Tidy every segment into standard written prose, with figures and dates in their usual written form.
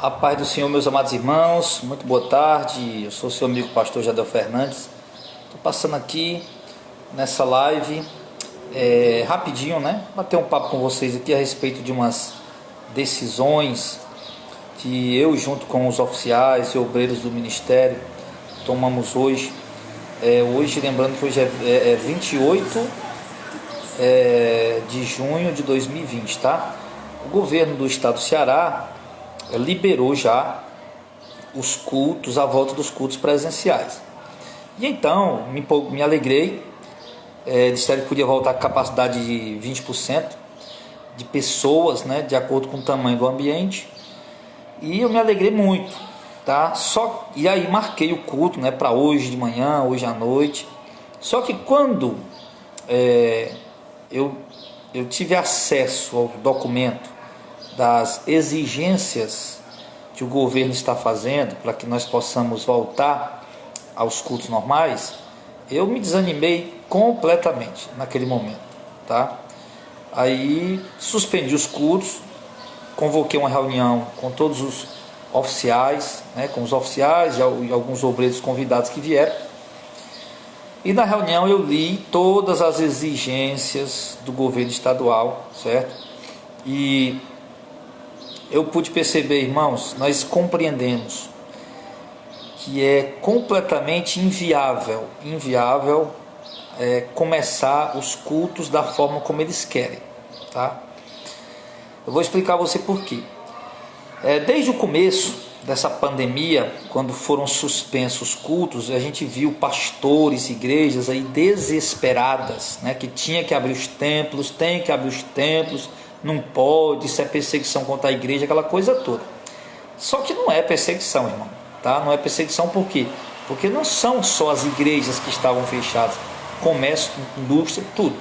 A paz do Senhor, meus amados irmãos, muito boa tarde. Eu sou seu amigo pastor Jadel Fernandes. Estou passando aqui nessa live rapidinho, né? Bater um papo com vocês aqui a respeito de umas decisões que eu, junto com os oficiais e obreiros do ministério, tomamos hoje. Lembrando que hoje é 28 de junho de 2020, tá? O governo do estado do Ceará liberou já os cultos, a volta dos cultos presenciais. E então me alegrei, disseram que podia voltar com capacidade de 20% de pessoas, né, de acordo com o tamanho do ambiente, e eu me alegrei muito, tá? E aí marquei o culto, né, para hoje de manhã, hoje à noite. Só que quando eu tive acesso ao documento das exigências que o governo está fazendo para que nós possamos voltar aos cultos normais, eu me desanimei completamente naquele momento, tá? Aí suspendi os cultos, convoquei uma reunião com todos os oficiais, né, com os oficiais e alguns obreiros convidados que vieram. E na reunião eu li todas as exigências do governo estadual, certo? E eu pude perceber, irmãos, nós compreendemos que é completamente inviável começar os cultos da forma como eles querem, tá? Eu vou explicar a você por quê. Desde o começo dessa pandemia, quando foram suspensos os cultos, a gente viu pastores, igrejas aí desesperadas, né, que tinha que abrir os templos, tem que abrir os templos, não pode, isso é perseguição contra a igreja, aquela coisa toda. Só que não é perseguição, irmão, tá? Não é perseguição por quê? Porque não são só as igrejas que estavam fechadas, comércio, indústria, tudo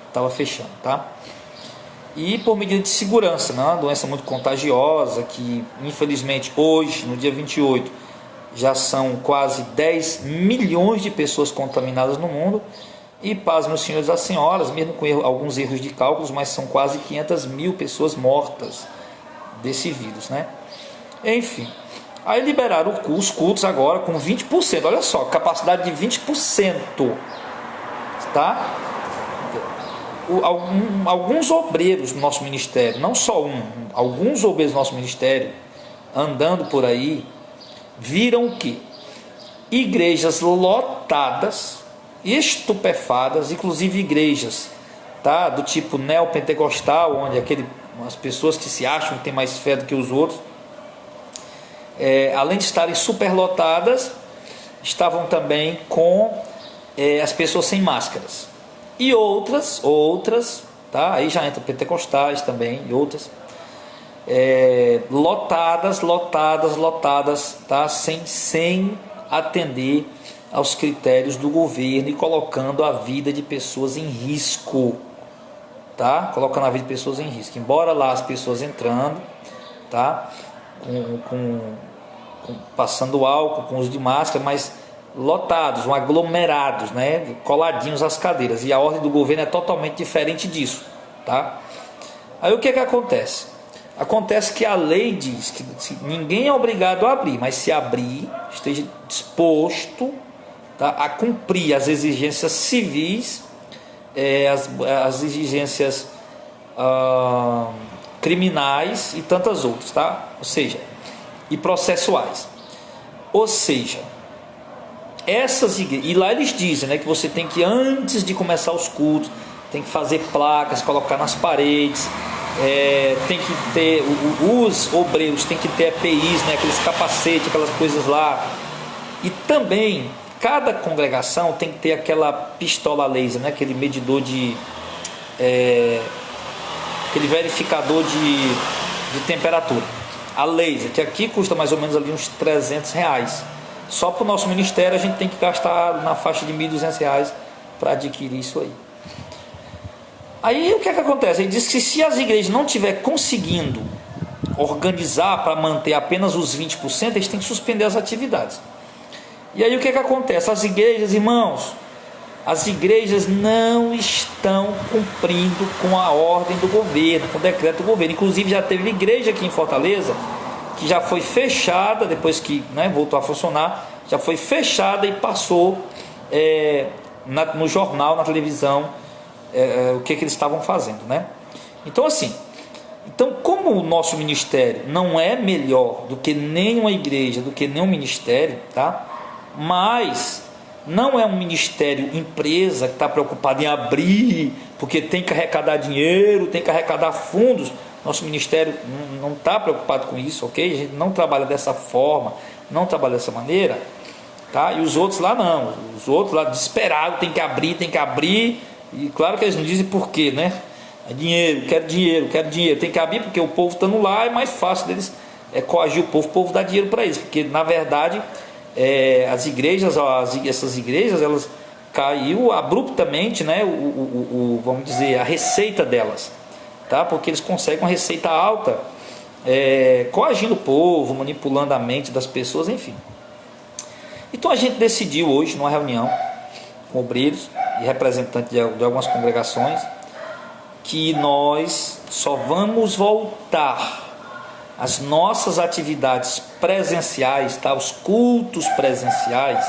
estava fechando, tá? E por medida de segurança, né? Uma doença muito contagiosa, que infelizmente hoje, no dia 28, já são quase 10 milhões de pessoas contaminadas no mundo. E paz, meus senhores e as senhoras, mesmo com alguns erros de cálculos, mas são quase 500 mil pessoas mortas desse vírus, né? Enfim, aí liberaram os cultos agora com 20%, olha só, capacidade de 20%, tá? Alguns obreiros do nosso ministério, não só alguns obreiros do nosso ministério, andando por aí, viram o quê? Igrejas lotadas, estupefadas, inclusive igrejas, tá, do tipo neopentecostal, onde as pessoas que se acham que têm mais fé do que os outros, além de estarem superlotadas, estavam também com as pessoas sem máscaras, e outras, tá, aí já entra pentecostais também, e outras, lotadas, tá, sem atender aos critérios do governo e colocando a vida de pessoas em risco, tá? Colocando a vida de pessoas em risco. Embora lá as pessoas entrando, tá? Passando álcool, com uso de máscara, mas lotados, aglomerados, né? Coladinhos às cadeiras. E a ordem do governo é totalmente diferente disso, tá? Aí o que acontece? Acontece que a lei diz que ninguém é obrigado a abrir, mas se abrir, esteja disposto, tá, a cumprir as exigências civis, as exigências criminais e tantas outras, tá? Ou seja, e processuais. Ou seja, essas igrejas, e lá eles dizem, né, que você tem que, antes de começar os cultos, tem que fazer placas, colocar nas paredes, tem que ter, os obreiros tem que ter EPIs, né, aqueles capacetes, aquelas coisas lá, e também cada congregação tem que ter aquela pistola laser, né? Aquele medidor aquele verificador de temperatura, a laser, que aqui custa mais ou menos ali uns R$300. Só para o nosso ministério a gente tem que gastar na faixa de R$1.200 para adquirir isso aí. Aí o que acontece? Ele diz que se as igrejas não estiver conseguindo organizar para manter apenas os 20%, eles têm que suspender as atividades. E aí o que acontece? As igrejas, irmãos, as igrejas não estão cumprindo com a ordem do governo, com o decreto do governo. Inclusive já teve igreja aqui em Fortaleza que já foi fechada, depois que, né, voltou a funcionar, já foi fechada e passou no jornal, na televisão, o que eles estavam fazendo, né? Então assim, como o nosso ministério não é melhor do que nenhuma igreja, do que nenhum ministério, tá? Mas não é um ministério empresa que está preocupado em abrir, porque tem que arrecadar dinheiro, tem que arrecadar fundos. Nosso ministério não está preocupado com isso, ok? A gente não trabalha dessa forma, não trabalha dessa maneira, tá? E os outros lá não, os outros lá desesperados, tem que abrir, e claro que eles não dizem por quê, né? É dinheiro, quero dinheiro, tem que abrir porque o povo estando lá, é mais fácil deles coagir o povo dá dinheiro para eles, porque na verdade as igrejas, essas igrejas, elas caiu abruptamente, né? Vamos dizer, a receita delas, tá? Porque eles conseguem uma receita alta, coagindo o povo, manipulando a mente das pessoas, enfim. Então a gente decidiu hoje, numa reunião com obreiros e representantes de algumas congregações, que nós só vamos voltar às nossas atividades presenciais, tá? Os cultos presenciais,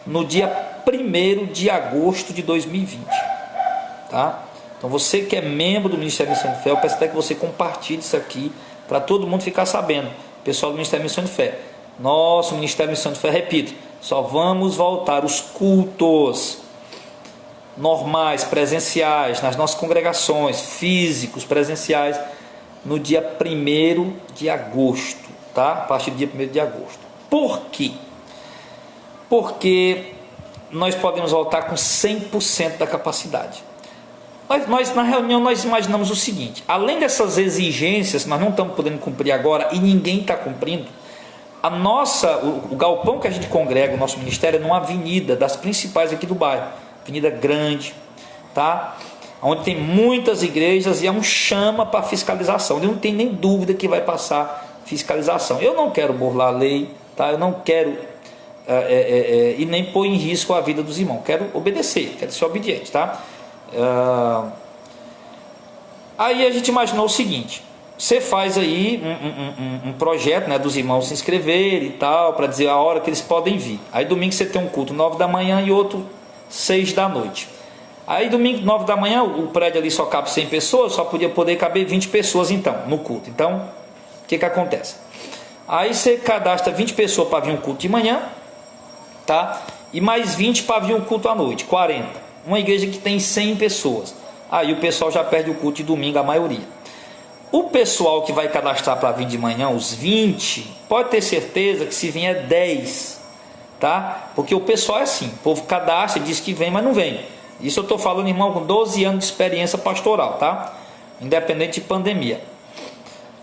no dia 1º de agosto de 2020, tá? Então você que é membro do Ministério Missão de Fé, eu peço até que você compartilhe isso aqui para todo mundo ficar sabendo. Pessoal do Ministério Missão de Fé, nosso Ministério Missão de Fé, repito, só vamos voltar os cultos normais, presenciais, nas nossas congregações, físicos, presenciais, no dia 1º de agosto, tá? A partir do dia 1º de agosto. Por quê? Porque nós podemos voltar com 100% da capacidade. Nós, na reunião, nós imaginamos o seguinte: além dessas exigências que nós não estamos podendo cumprir agora e ninguém está cumprindo, o galpão que a gente congrega, o nosso ministério, é numa avenida das principais aqui do bairro, avenida grande, tá? Onde tem muitas igrejas e é um chama para fiscalização. Eu não tenho nem dúvida que vai passar fiscalização. Eu não quero burlar a lei, tá? Eu não quero e nem pôr em risco a vida dos irmãos. Quero obedecer, quero ser obediente, tá? Aí a gente imaginou o seguinte: você faz aí um projeto, né, dos irmãos se inscreverem e tal, para dizer a hora que eles podem vir. Aí domingo você tem um culto 9 da manhã e outro 6 da noite. Aí domingo 9 da manhã o prédio ali só cabe 100 pessoas, só poder caber 20 pessoas então no culto. Então o que acontece? Aí você cadastra 20 pessoas para vir um culto de manhã, tá? E mais 20 para vir um culto à noite, 40. Uma igreja que tem 100 pessoas. Aí o pessoal já perde o culto de domingo, a maioria. O pessoal que vai cadastrar para vir de manhã, os 20, pode ter certeza que se vier 10, tá? Porque o pessoal é assim, o povo cadastra, diz que vem, mas não vem. Isso eu estou falando, irmão, com 12 anos de experiência pastoral, tá? Independente de pandemia.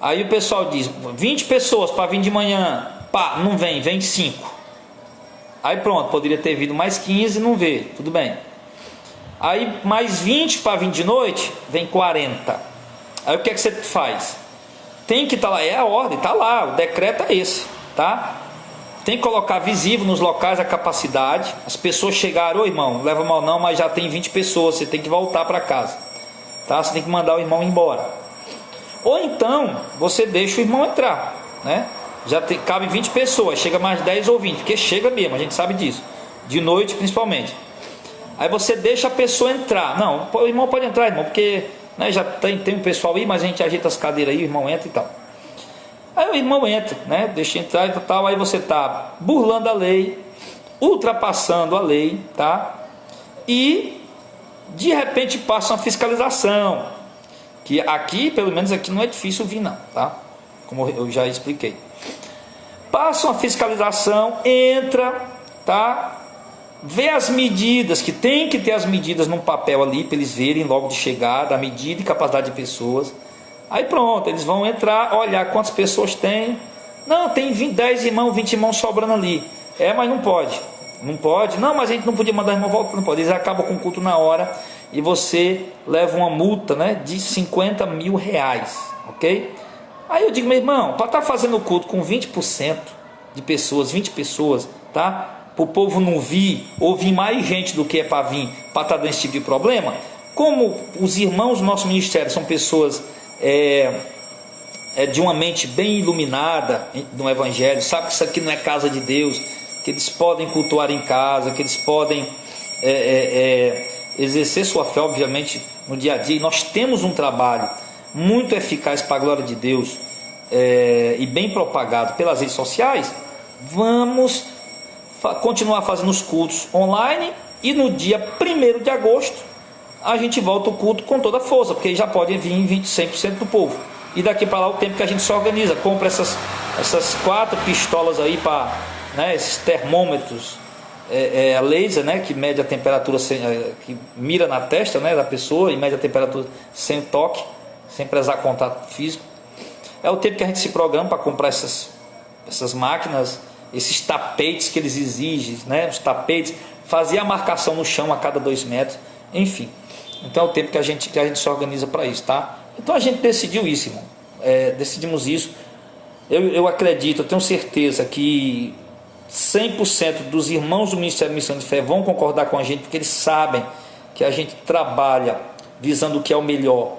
Aí o pessoal diz, 20 pessoas para vir de manhã, pá, não vem, vem 5. Aí pronto, poderia ter vindo mais 15, não vê, tudo bem. Aí mais 20 para vir de noite, vem 40. Aí o que é que você faz? Tem que estar lá, é a ordem, está lá, o decreto é esse, tá? Tem que colocar visível nos locais a capacidade. As pessoas chegaram, ô irmão, não leva mal não, mas já tem 20 pessoas, você tem que voltar para casa, tá? Você tem que mandar o irmão embora. Ou então, você deixa o irmão entrar, né? Cabe 20 pessoas, chega mais 10 ou 20, porque chega mesmo, a gente sabe disso. De noite principalmente. Aí você deixa a pessoa entrar. Não, o irmão pode entrar, irmão, porque, né, já tem um pessoal aí, mas a gente ajeita as cadeiras aí, o irmão entra e tal. Aí o irmão entra, né? Deixa entrar e tal. Aí você está burlando a lei, ultrapassando a lei, tá? E de repente passa uma fiscalização, que aqui, pelo menos aqui, não é difícil vir não, tá? Como eu já expliquei. Passa uma fiscalização, entra, tá? Vê as medidas, que tem que ter as medidas num papel ali, para eles verem logo de chegada, a medida e capacidade de pessoas. Aí pronto, eles vão entrar, olhar quantas pessoas tem. Não, tem 10 irmãos, 20 irmãos sobrando ali. Mas não pode. Não pode? Não, mas a gente não podia mandar irmão voltar, não pode. Eles acabam com o culto na hora e você leva uma multa, né, de 50 mil reais, ok? Aí eu digo, meu irmão, para estar fazendo o culto com 20% de pessoas, 20 pessoas, tá? Para o povo não vir, ou vir mais gente do que é para vir, para estar dando esse tipo de problema. Como os irmãos do nosso ministério são pessoas de uma mente bem iluminada no Evangelho, sabe que isso aqui não é casa de Deus, que eles podem cultuar em casa, que eles podem exercer sua fé, obviamente, no dia a dia. E nós temos um trabalho muito eficaz para a glória de Deus, e bem propagado pelas redes sociais. Vamos continuar fazendo os cultos online, e no dia 1º de agosto a gente volta o culto com toda a força, porque já pode vir 100% do povo. E daqui para lá o tempo que a gente se organiza, compra essas 4 pistolas aí, para, né, esses termômetros laser, né, que mede a temperatura, que mira na testa, né, da pessoa, e mede a temperatura sem toque, sem precisar contato físico. É o tempo que a gente se programa para comprar essas máquinas, esses tapetes que eles exigem, né, os tapetes, fazer a marcação no chão a cada 2 metros, enfim. Então é o tempo que a gente se organiza para isso, tá? Então a gente decidiu isso, irmão. Decidimos isso. Eu acredito, eu tenho certeza que 100% dos irmãos do Ministério Missão de Fé vão concordar com a gente, porque eles sabem que a gente trabalha visando o que é o melhor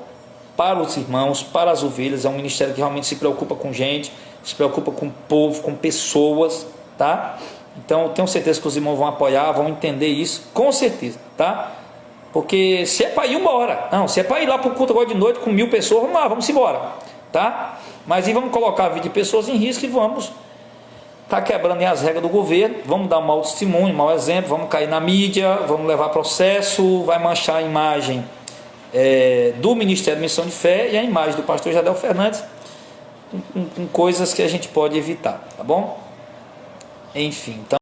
para os irmãos, para as ovelhas. É um ministério que realmente se preocupa com gente, se preocupa com o povo, com pessoas, tá? Então eu tenho certeza que os irmãos vão apoiar, vão entender isso, com certeza, tá? Porque se é para ir, embora. Não, se é para ir lá para o culto agora de noite com 1000 pessoas, vamos lá, vamos embora, tá? Mas e vamos colocar a vida de pessoas em risco, e vamos quebrando as regras do governo, vamos dar um mau testemunho, um mau exemplo, vamos cair na mídia, vamos levar processo, vai manchar a imagem do Ministério Missão de Fé e a imagem do pastor Jadel Fernandes, com coisas que a gente pode evitar, tá bom? Enfim, então